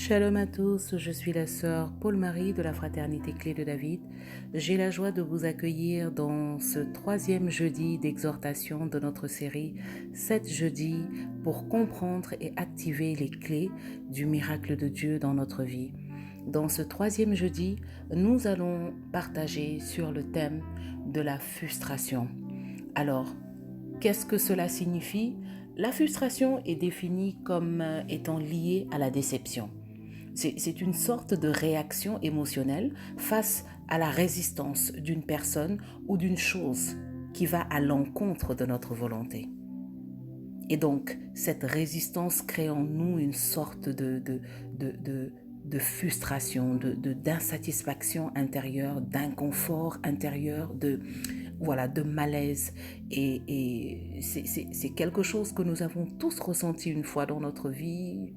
Shalom à tous, je suis la sœur Paul-Marie de la Fraternité Clé de David. J'ai la joie de vous accueillir dans ce 3e jeudi d'exhortation de notre série 7 jeudis pour comprendre et activer les clés du miracle de Dieu dans notre vie. Dans ce 3e jeudi, nous allons partager sur le thème de la frustration. Alors, qu'est-ce que cela signifie ? La frustration est définie comme étant liée à la déception. C'est une sorte de réaction émotionnelle face à la résistance d'une personne ou d'une chose qui va à l'encontre de notre volonté. Et donc, cette résistance crée en nous une sorte de frustration, d'insatisfaction intérieure, d'inconfort intérieur, de malaise. Et c'est quelque chose que nous avons tous ressenti une fois dans notre vie.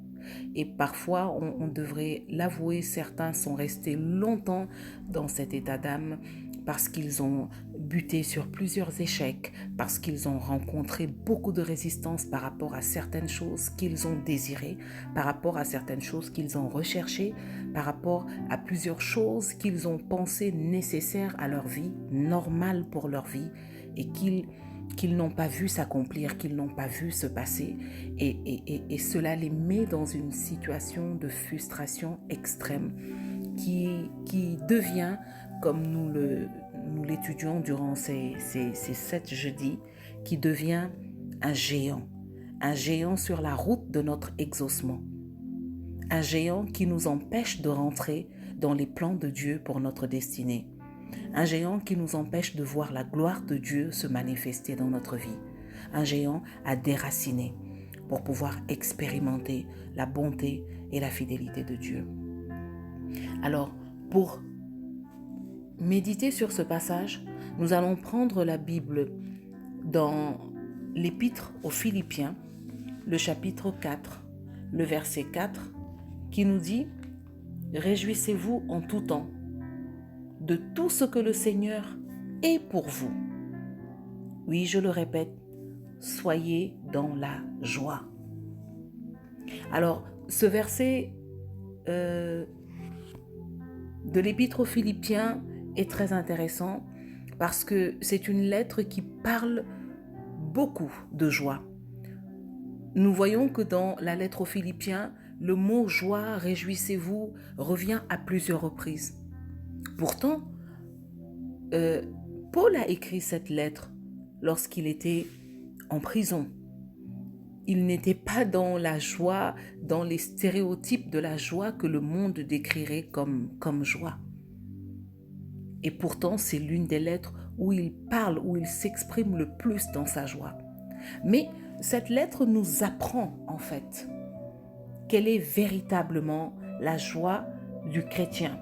Et parfois, on devrait l'avouer, certains sont restés longtemps dans cet état d'âme parce qu'ils ont buté sur plusieurs échecs, parce qu'ils ont rencontré beaucoup de résistance par rapport à certaines choses qu'ils ont désirées, par rapport à certaines choses qu'ils ont recherchées, par rapport à plusieurs choses qu'ils ont pensées nécessaires à leur vie, normales pour leur vie, et qu'ils n'ont pas vu s'accomplir, qu'ils n'ont pas vu se passer. Et cela les met dans une situation de frustration extrême qui devient, comme nous l'étudions durant ces 7 jeudis, qui devient un géant sur la route de notre exaucement. Un géant qui nous empêche de rentrer dans les plans de Dieu pour notre destinée. Un géant qui nous empêche de voir la gloire de Dieu se manifester dans notre vie. Un géant à déraciner pour pouvoir expérimenter la bonté et la fidélité de Dieu. Alors, pour méditer sur ce passage, nous allons prendre la Bible dans l'Épître aux Philippiens, le chapitre 4, le verset 4, qui nous dit « Réjouissez-vous en tout temps de tout ce que le Seigneur est pour vous. » Oui, je le répète, soyez dans la joie. Alors, ce verset de l'Épître aux Philippiens est très intéressant parce que c'est une lettre qui parle beaucoup de joie. Nous voyons que dans la lettre aux Philippiens, le mot « joie »,« réjouissez-vous » revient à plusieurs reprises. Pourtant, Paul a écrit cette lettre lorsqu'il était en prison. Il n'était pas dans la joie, dans les stéréotypes de la joie que le monde décrirait comme joie. Et pourtant, c'est l'une des lettres où il parle, où il s'exprime le plus dans sa joie. Mais cette lettre nous apprend en fait quelle est véritablement la joie du chrétien,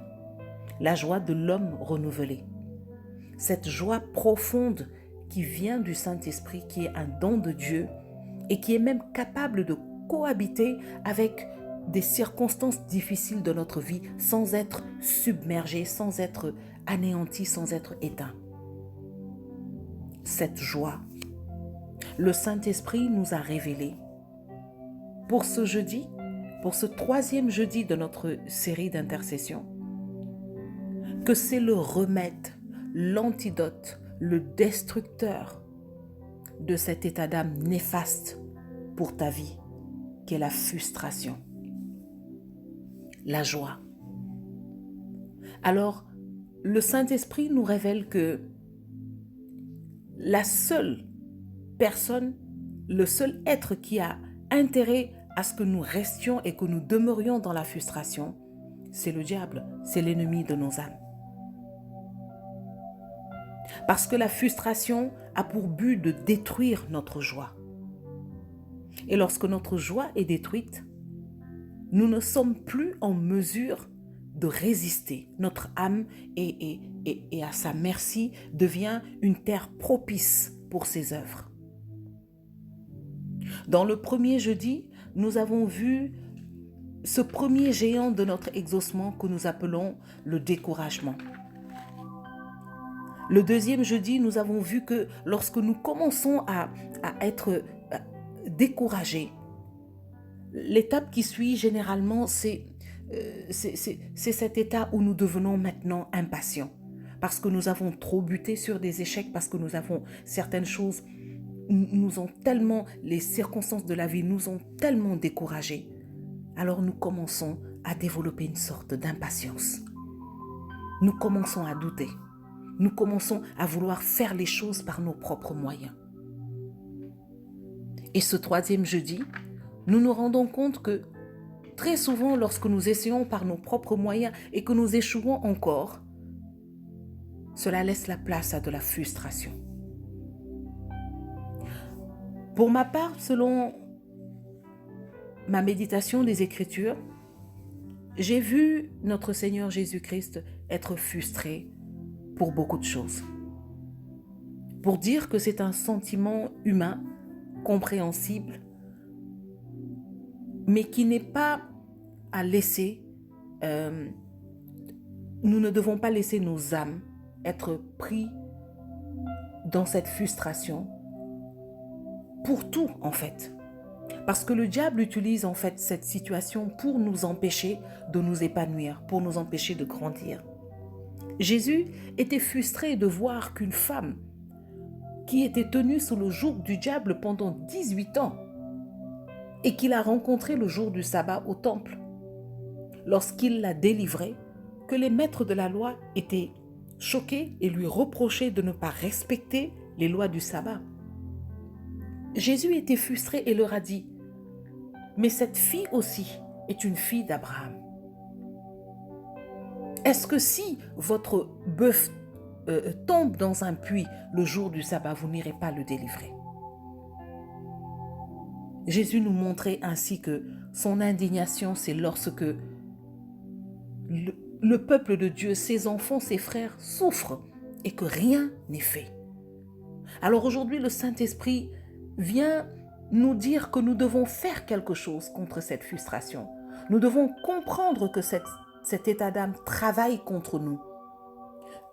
la joie de l'homme renouvelé. Cette joie profonde qui vient du Saint-Esprit, qui est un don de Dieu et qui est même capable de cohabiter avec des circonstances difficiles de notre vie sans être submergé, sans être anéanti, sans être éteint. Cette joie, le Saint-Esprit nous a révélé pour ce jeudi, pour ce 3e jeudi de notre série d'intercession, que c'est le remède, l'antidote, le destructeur de cet état d'âme néfaste pour ta vie, qui est la frustration, la joie. Alors, le Saint-Esprit nous révèle que la seule personne, le seul être qui a intérêt à ce que nous restions et que nous demeurions dans la frustration, c'est le diable, c'est l'ennemi de nos âmes. Parce que la frustration a pour but de détruire notre joie. Et lorsque notre joie est détruite, nous ne sommes plus en mesure de résister. Notre âme est à sa merci, devient une terre propice pour ses œuvres. Dans le premier jeudi, nous avons vu ce premier géant de notre exaucement que nous appelons le découragement. Le 2e jeudi, nous avons vu que lorsque nous commençons à être découragés, l'étape qui suit généralement, c'est c'est cet état où nous devenons maintenant impatients. Parce que nous avons trop buté sur des échecs, parce que nous avons certaines choses, nous ont tellement, les circonstances de la vie nous ont tellement découragés. Alors nous commençons à développer une sorte d'impatience. Nous commençons à douter. Nous commençons à vouloir faire les choses par nos propres moyens. Et ce troisième jeudi, nous nous rendons compte que très souvent, lorsque nous essayons par nos propres moyens et que nous échouons encore, cela laisse la place à de la frustration. Pour ma part, selon ma méditation des Écritures, j'ai vu notre Seigneur Jésus-Christ être frustré pour beaucoup de choses. Pour dire que c'est un sentiment humain, compréhensible, mais qui n'est pas à laisser, nous ne devons pas laisser nos âmes être pris dans cette frustration pour tout en fait. Parce que le diable utilise en fait cette situation pour nous empêcher de nous épanouir, pour nous empêcher de grandir. Jésus était frustré de voir qu'une femme qui était tenue sous le joug du diable pendant 18 ans et qu'il a rencontrée le jour du sabbat au temple, lorsqu'il l'a délivrée, que les maîtres de la loi étaient choqués et lui reprochaient de ne pas respecter les lois du sabbat. Jésus était frustré et leur a dit « Mais cette fille aussi est une fille d'Abraham. Est-ce que si votre bœuf tombe dans un puits le jour du sabbat, vous n'irez pas le délivrer ?» Jésus nous montrait ainsi que son indignation, c'est lorsque le peuple de Dieu, ses enfants, ses frères souffrent et que rien n'est fait. Alors aujourd'hui, le Saint-Esprit vient nous dire que nous devons faire quelque chose contre cette frustration. Nous devons comprendre que cet état d'âme travaille contre nous.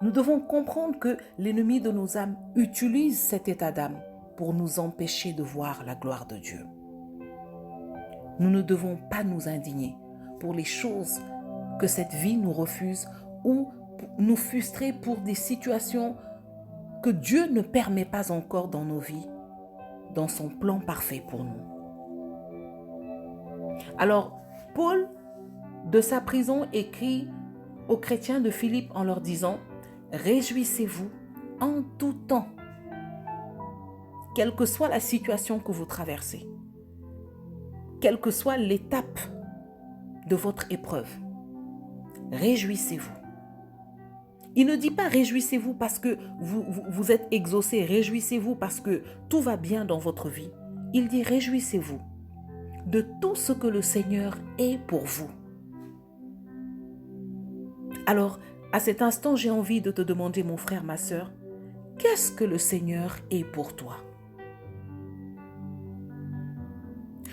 Nous devons comprendre que l'ennemi de nos âmes utilise cet état d'âme pour nous empêcher de voir la gloire de Dieu. Nous ne devons pas nous indigner pour les choses que cette vie nous refuse ou nous frustrer pour des situations que Dieu ne permet pas encore dans nos vies, dans son plan parfait pour nous. Alors, Paul, de sa prison, écrit aux chrétiens de Philippe en leur disant « Réjouissez-vous en tout temps, quelle que soit la situation que vous traversez, quelle que soit l'étape de votre épreuve. Réjouissez-vous. » Il ne dit pas réjouissez-vous parce que vous êtes exaucé, réjouissez-vous parce que tout va bien dans votre vie. Il dit réjouissez-vous de tout ce que le Seigneur est pour vous. Alors, à cet instant, j'ai envie de te demander, mon frère, ma sœur, qu'est-ce que le Seigneur est pour toi?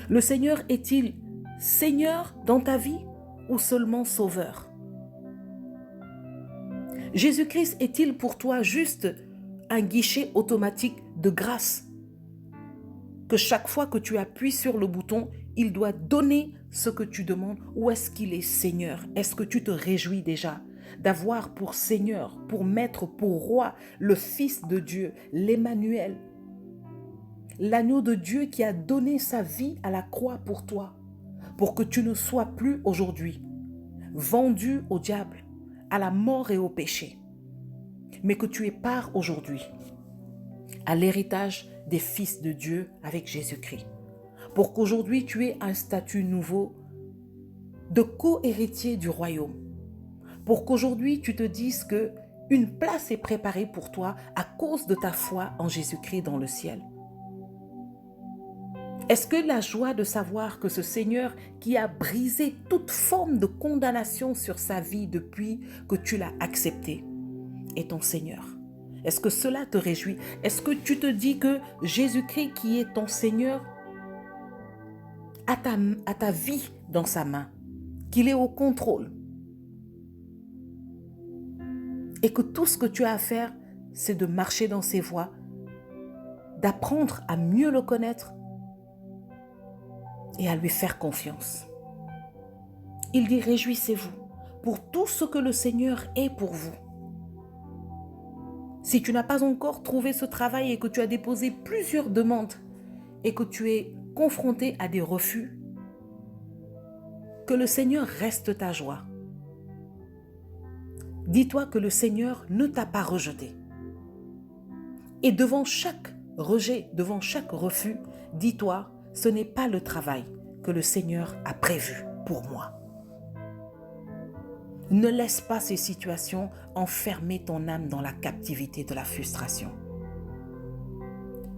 Le Seigneur est-il Seigneur dans ta vie ou seulement Sauveur? Jésus-Christ est-il pour toi juste un guichet automatique de grâce? Que chaque fois que tu appuies sur le bouton, il doit donner ce que tu demandes? Ou est-ce qu'il est Seigneur? Est-ce que tu te réjouis déjà d'avoir pour Seigneur, pour Maître, pour Roi, le Fils de Dieu, l'Emmanuel, l'agneau de Dieu qui a donné sa vie à la croix pour toi, pour que tu ne sois plus aujourd'hui vendu au diable, à la mort et au péché, mais que tu aies part aujourd'hui à l'héritage des fils de Dieu avec Jésus-Christ, pour qu'aujourd'hui tu aies un statut nouveau de co-héritier du royaume, pour qu'aujourd'hui tu te dises que une place est préparée pour toi à cause de ta foi en Jésus-Christ dans le ciel. Est-ce que la joie de savoir que ce Seigneur qui a brisé toute forme de condamnation sur sa vie depuis que tu l'as accepté est ton Seigneur? Est-ce que cela te réjouit? Est-ce que tu te dis que Jésus-Christ qui est ton Seigneur a ta vie dans sa main, qu'il est au contrôle et que tout ce que tu as à faire, c'est de marcher dans ses voies, d'apprendre à mieux le connaître et à lui faire confiance. Il dit, réjouissez-vous pour tout ce que le Seigneur est pour vous. Si tu n'as pas encore trouvé ce travail et que tu as déposé plusieurs demandes et que tu es confronté à des refus, que le Seigneur reste ta joie. Dis-toi que le Seigneur ne t'a pas rejeté. Et devant chaque rejet, devant chaque refus, dis-toi, ce n'est pas le travail que le Seigneur a prévu pour moi. Ne laisse pas ces situations enfermer ton âme dans la captivité de la frustration.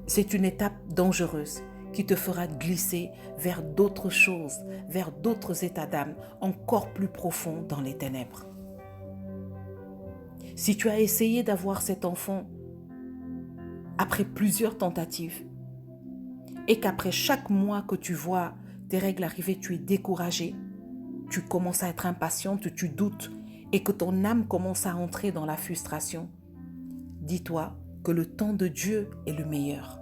C'est une étape dangereuse qui te fera glisser vers d'autres choses, vers d'autres états d'âme encore plus profonds dans les ténèbres. Si tu as essayé d'avoir cet enfant après plusieurs tentatives et qu'après chaque mois que tu vois tes règles arriver, tu es découragé, tu commences à être impatiente, tu doutes et que ton âme commence à entrer dans la frustration, dis-toi que le temps de Dieu est le meilleur.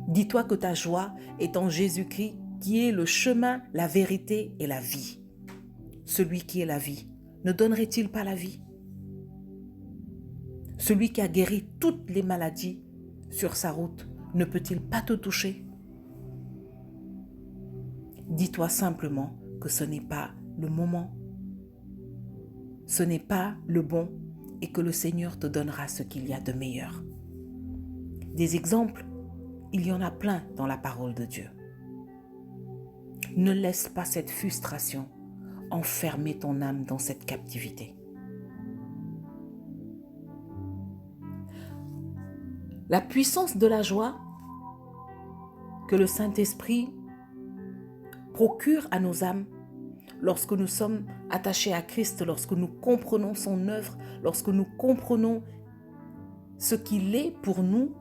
Dis-toi que ta joie est en Jésus-Christ qui est le chemin, la vérité et la vie. Celui qui est la vie, ne donnerait-il pas la vie? Celui qui a guéri toutes les maladies sur sa route, ne peut-il pas te toucher? Dis-toi simplement que ce n'est pas le moment, ce n'est pas le bon et que le Seigneur te donnera ce qu'il y a de meilleur. Des exemples, il y en a plein dans la parole de Dieu. Ne laisse pas cette frustration enfermer ton âme dans cette captivité. La puissance de la joie que le Saint-Esprit procure à nos âmes lorsque nous sommes attachés à Christ, lorsque nous comprenons son œuvre, lorsque nous comprenons ce qu'il est pour nous,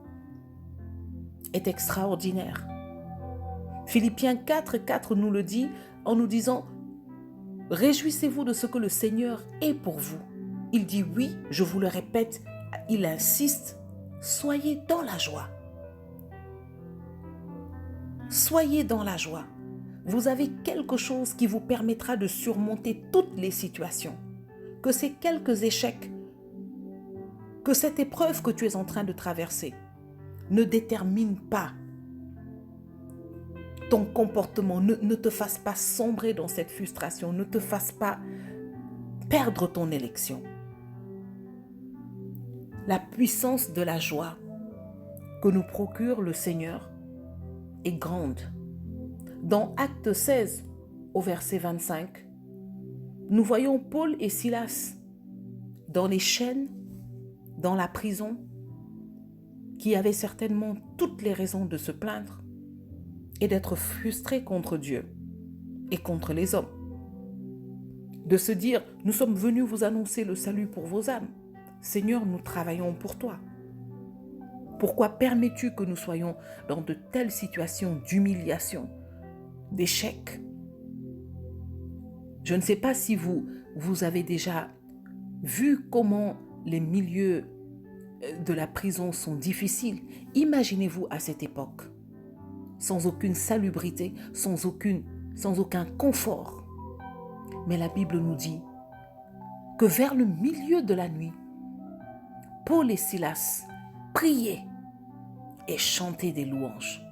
est extraordinaire. Philippiens 4:4 nous le dit en nous disant « Réjouissez-vous de ce que le Seigneur est pour vous. » Il dit oui, je vous le répète, il insiste, soyez dans la joie. Soyez dans la joie. Vous avez quelque chose qui vous permettra de surmonter toutes les situations. Que ces quelques échecs, que cette épreuve que tu es en train de traverser ne détermine pas ton comportement, ne te fasse pas sombrer dans cette frustration, ne te fasse pas perdre ton élection. La puissance de la joie que nous procure le Seigneur est grande. Dans Actes 16, au verset 25, nous voyons Paul et Silas dans les chaînes, dans la prison, qui avaient certainement toutes les raisons de se plaindre et d'être frustrés contre Dieu et contre les hommes. De se dire, nous sommes venus vous annoncer le salut pour vos âmes. Seigneur, nous travaillons pour toi. Pourquoi permets-tu que nous soyons dans de telles situations d'humiliation, d'échec? Je ne sais pas si vous avez déjà vu comment les milieux de la prison sont difficiles. Imaginez-vous à cette époque, sans aucune salubrité, sans aucun confort. Mais la Bible nous dit que vers le milieu de la nuit, Paul et Silas priaient et chantaient des louanges.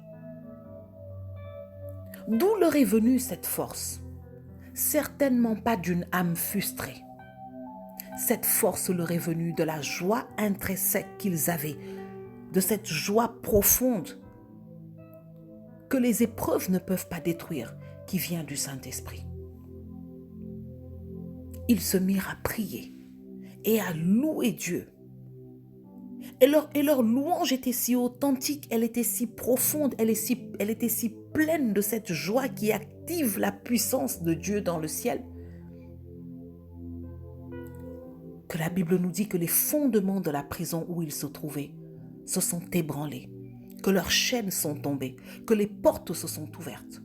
D'où leur est venue cette force? Certainement pas d'une âme frustrée. Cette force leur est venue de la joie intrinsèque qu'ils avaient, de cette joie profonde que les épreuves ne peuvent pas détruire, qui vient du Saint-Esprit. Ils se mirent à prier et à louer Dieu. Et leur louange était si authentique, elle était si profonde, elle était si pleine de cette joie qui active la puissance de Dieu dans le ciel, que la Bible nous dit que les fondements de la prison où ils se trouvaient se sont ébranlés, que leurs chaînes sont tombées, que les portes se sont ouvertes.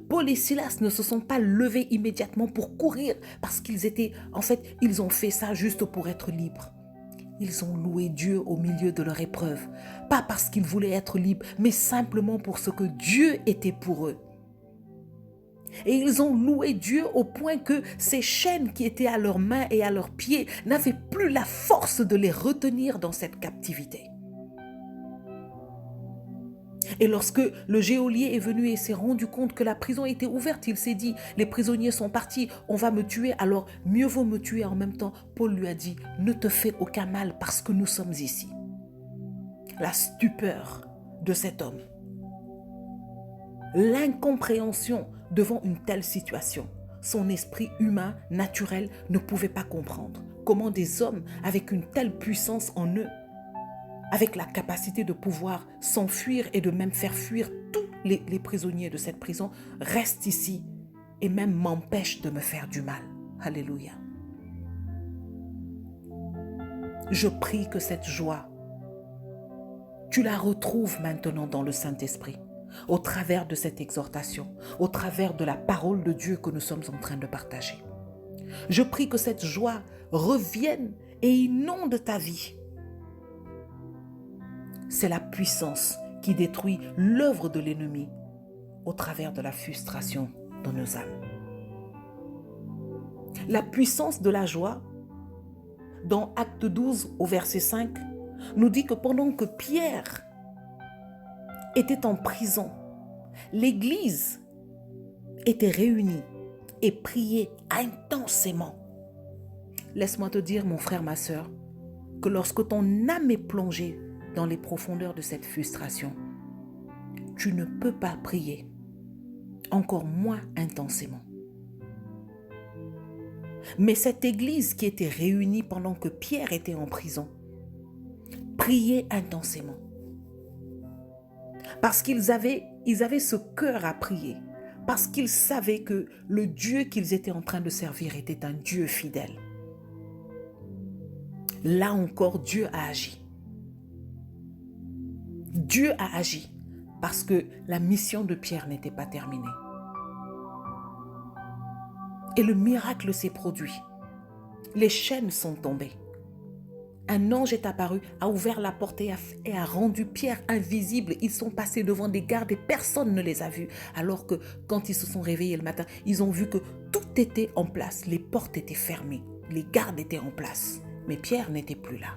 Paul et Silas ne se sont pas levés immédiatement pour courir parce ils ont fait ça juste pour être libres. Ils ont loué Dieu au milieu de leur épreuve, pas parce qu'ils voulaient être libres, mais simplement pour ce que Dieu était pour eux. Et ils ont loué Dieu au point que ces chaînes qui étaient à leurs mains et à leurs pieds n'avaient plus la force de les retenir dans cette captivité. Et lorsque le geôlier est venu et s'est rendu compte que la prison était ouverte, il s'est dit, les prisonniers sont partis, on va me tuer, alors mieux vaut me tuer en même temps. Paul lui a dit, ne te fais aucun mal parce que nous sommes ici. La stupeur de cet homme, l'incompréhension devant une telle situation. Son esprit humain, naturel, ne pouvait pas comprendre comment des hommes avec une telle puissance en eux, avec la capacité de pouvoir s'enfuir et de même faire fuir tous les prisonniers de cette prison, restent ici et même m'empêchent de me faire du mal. Alléluia. Je prie que cette joie, tu la retrouves maintenant dans le Saint-Esprit, au travers de cette exhortation, au travers de la parole de Dieu que nous sommes en train de partager. Je prie que cette joie revienne et inonde ta vie. C'est la puissance qui détruit l'œuvre de l'ennemi au travers de la frustration dans nos âmes. La puissance de la joie, dans Acte 12 au verset 5, nous dit que pendant que Pierre était en prison, l'Église était réunie et priait intensément. Laisse-moi te dire, mon frère, ma sœur, que lorsque ton âme est plongée dans les profondeurs de cette frustration, tu ne peux pas prier, encore moins intensément. Mais cette église qui était réunie pendant que Pierre était en prison, priait intensément. Parce qu'ils avaient ce cœur à prier, parce qu'ils savaient que le Dieu qu'ils étaient en train de servir était un Dieu fidèle. Là encore, Dieu a agi. Dieu a agi parce que la mission de Pierre n'était pas terminée. Et le miracle s'est produit. Les chaînes sont tombées. Un ange est apparu, a ouvert la porte et a rendu Pierre invisible. Ils sont passés devant des gardes et personne ne les a vus. Alors que quand ils se sont réveillés le matin, ils ont vu que tout était en place. Les portes étaient fermées. Les gardes étaient en place. Mais Pierre n'était plus là.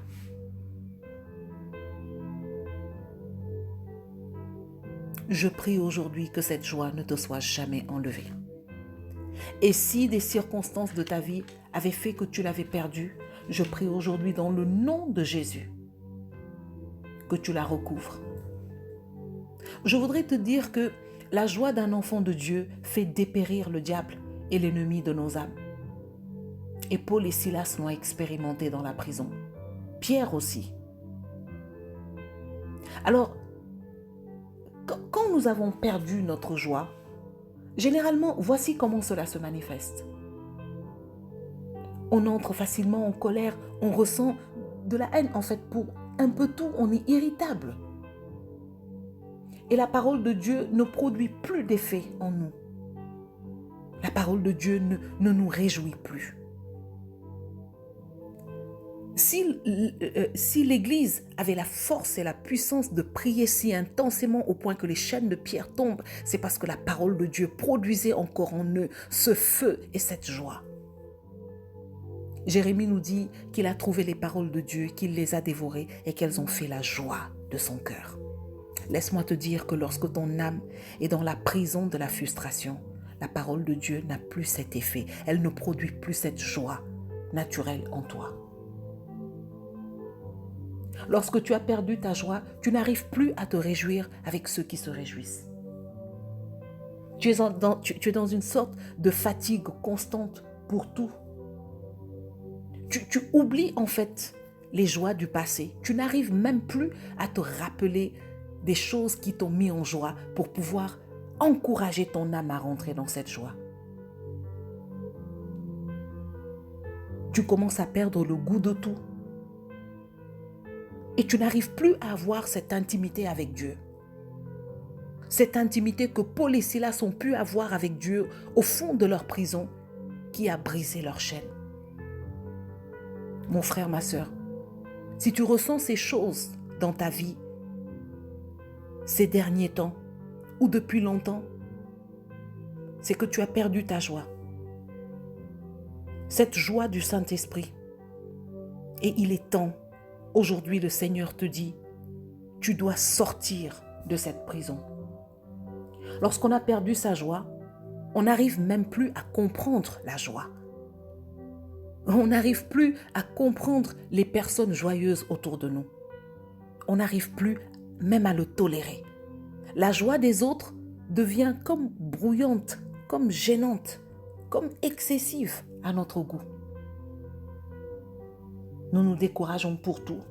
Je prie aujourd'hui que cette joie ne te soit jamais enlevée. Et si des circonstances de ta vie avaient fait que tu l'avais perdue, je prie aujourd'hui dans le nom de Jésus que tu la recouvres. Je voudrais te dire que la joie d'un enfant de Dieu fait dépérir le diable et l'ennemi de nos âmes. Et Paul et Silas l'ont expérimenté dans la prison. Pierre aussi. Alors, quand nous avons perdu notre joie, généralement, voici comment cela se manifeste. On entre facilement en colère, on ressent de la haine. En fait, pour un peu tout, on est irritable. Et la parole de Dieu ne produit plus d'effet en nous. La parole de Dieu ne nous réjouit plus. Si l'Église avait la force et la puissance de prier si intensément au point que les chaînes de Pierre tombent, c'est parce que la parole de Dieu produisait encore en eux ce feu et cette joie. Jérémie nous dit qu'il a trouvé les paroles de Dieu, qu'il les a dévorées et qu'elles ont fait la joie de son cœur. Laisse-moi te dire que lorsque ton âme est dans la prison de la frustration, la parole de Dieu n'a plus cet effet. Elle ne produit plus cette joie naturelle en toi. Lorsque tu as perdu ta joie, tu n'arrives plus à te réjouir avec ceux qui se réjouissent. Tu es dans une sorte de fatigue constante pour tout. Tu oublies en fait les joies du passé. Tu n'arrives même plus à te rappeler des choses qui t'ont mis en joie pour pouvoir encourager ton âme à rentrer dans cette joie. Tu commences à perdre le goût de tout. Et tu n'arrives plus à avoir cette intimité avec Dieu. Cette intimité que Paul et Silas ont pu avoir avec Dieu au fond de leur prison qui a brisé leur chaîne. Mon frère, ma sœur, si tu ressens ces choses dans ta vie, ces derniers temps ou depuis longtemps, c'est que tu as perdu ta joie. Cette joie du Saint-Esprit. Et il est temps, aujourd'hui le Seigneur te dit, tu dois sortir de cette prison. Lorsqu'on a perdu sa joie, on n'arrive même plus à comprendre la joie. On n'arrive plus à comprendre les personnes joyeuses autour de nous. On n'arrive plus même à le tolérer. La joie des autres devient comme brouillante, comme gênante, comme excessive à notre goût. Nous nous décourageons pour tout.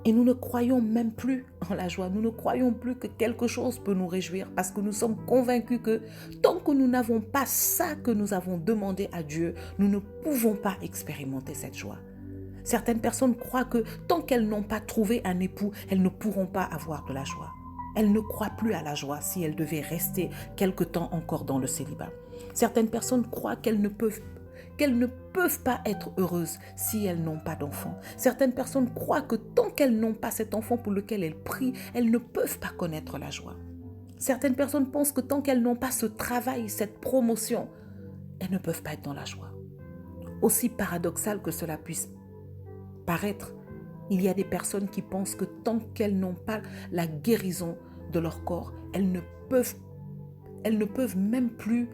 Et nous ne croyons même plus en la joie. Nous ne croyons plus que quelque chose peut nous réjouir parce que nous sommes convaincus que tant que nous n'avons pas ça que nous avons demandé à Dieu, nous ne pouvons pas expérimenter cette joie. Certaines personnes croient que tant qu'elles n'ont pas trouvé un époux, elles ne pourront pas avoir de la joie. Elles ne croient plus à la joie si elles devaient rester quelque temps encore dans le célibat. Certaines personnes croient qu'elles ne peuvent pas être heureuses si elles n'ont pas d'enfant. Certaines personnes croient que tant qu'elles n'ont pas cet enfant pour lequel elles prient, elles ne peuvent pas connaître la joie. Certaines personnes pensent que tant qu'elles n'ont pas ce travail, cette promotion, elles ne peuvent pas être dans la joie. Aussi paradoxal que cela puisse paraître, il y a des personnes qui pensent que tant qu'elles n'ont pas la guérison de leur corps, elles ne peuvent même plus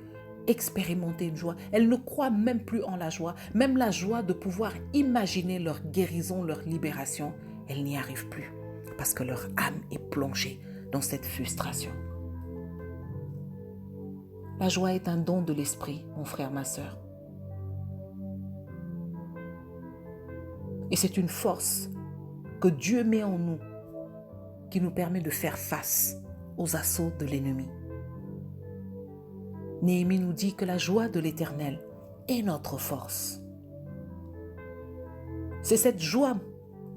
expérimenter une joie. Elles ne croient même plus en la joie. Même la joie de pouvoir imaginer leur guérison, leur libération, elles n'y arrivent plus parce que leur âme est plongée dans cette frustration. La joie est un don de l'esprit, mon frère, ma sœur. Et c'est une force que Dieu met en nous qui nous permet de faire face aux assauts de l'ennemi. Néhémie nous dit que la joie de l'Éternel est notre force. C'est cette joie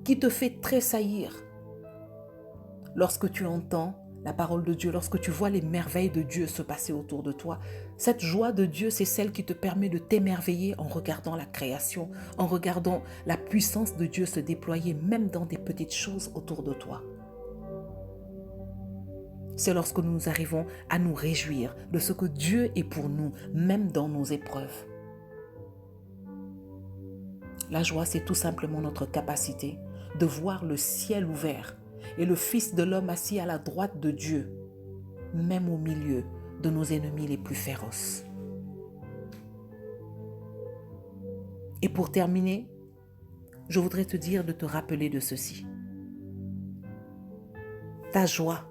qui te fait tressaillir lorsque tu entends la parole de Dieu, lorsque tu vois les merveilles de Dieu se passer autour de toi. Cette joie de Dieu, c'est celle qui te permet de t'émerveiller en regardant la création, en regardant la puissance de Dieu se déployer même dans des petites choses autour de toi. C'est lorsque nous arrivons à nous réjouir de ce que Dieu est pour nous, même dans nos épreuves. La joie, c'est tout simplement notre capacité de voir le ciel ouvert et le Fils de l'homme assis à la droite de Dieu, même au milieu de nos ennemis les plus féroces. Et pour terminer, je voudrais te dire de te rappeler de ceci. Ta joie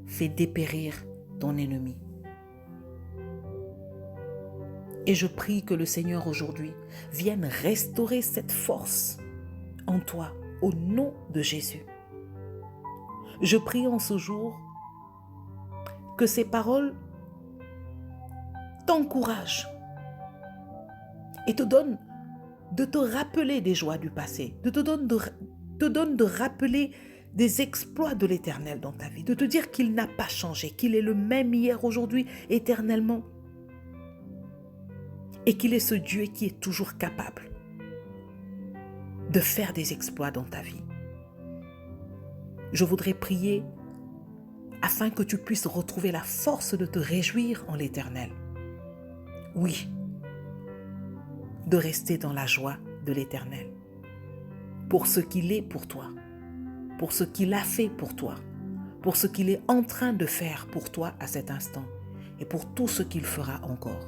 fait dépérir ton ennemi. Et je prie que le Seigneur aujourd'hui vienne restaurer cette force en toi, au nom de Jésus. Je prie en ce jour que ces paroles t'encouragent et te donnent de te rappeler des joies du passé, te donnent de rappeler des exploits de l'Éternel dans ta vie, de te dire qu'il n'a pas changé, qu'il est le même hier, aujourd'hui, éternellement, et qu'il est ce Dieu qui est toujours capable de faire des exploits dans ta vie. Je voudrais prier afin que tu puisses retrouver la force de te réjouir en l'Éternel. Oui, de rester dans la joie de l'Éternel, pour ce qu'il est pour toi, pour ce qu'il a fait pour toi, pour ce qu'il est en train de faire pour toi à cet instant et pour tout ce qu'il fera encore.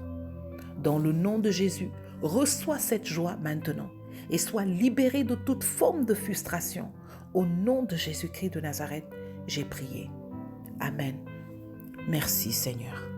Dans le nom de Jésus, reçois cette joie maintenant et sois libéré de toute forme de frustration. Au nom de Jésus-Christ de Nazareth, j'ai prié. Amen. Merci Seigneur.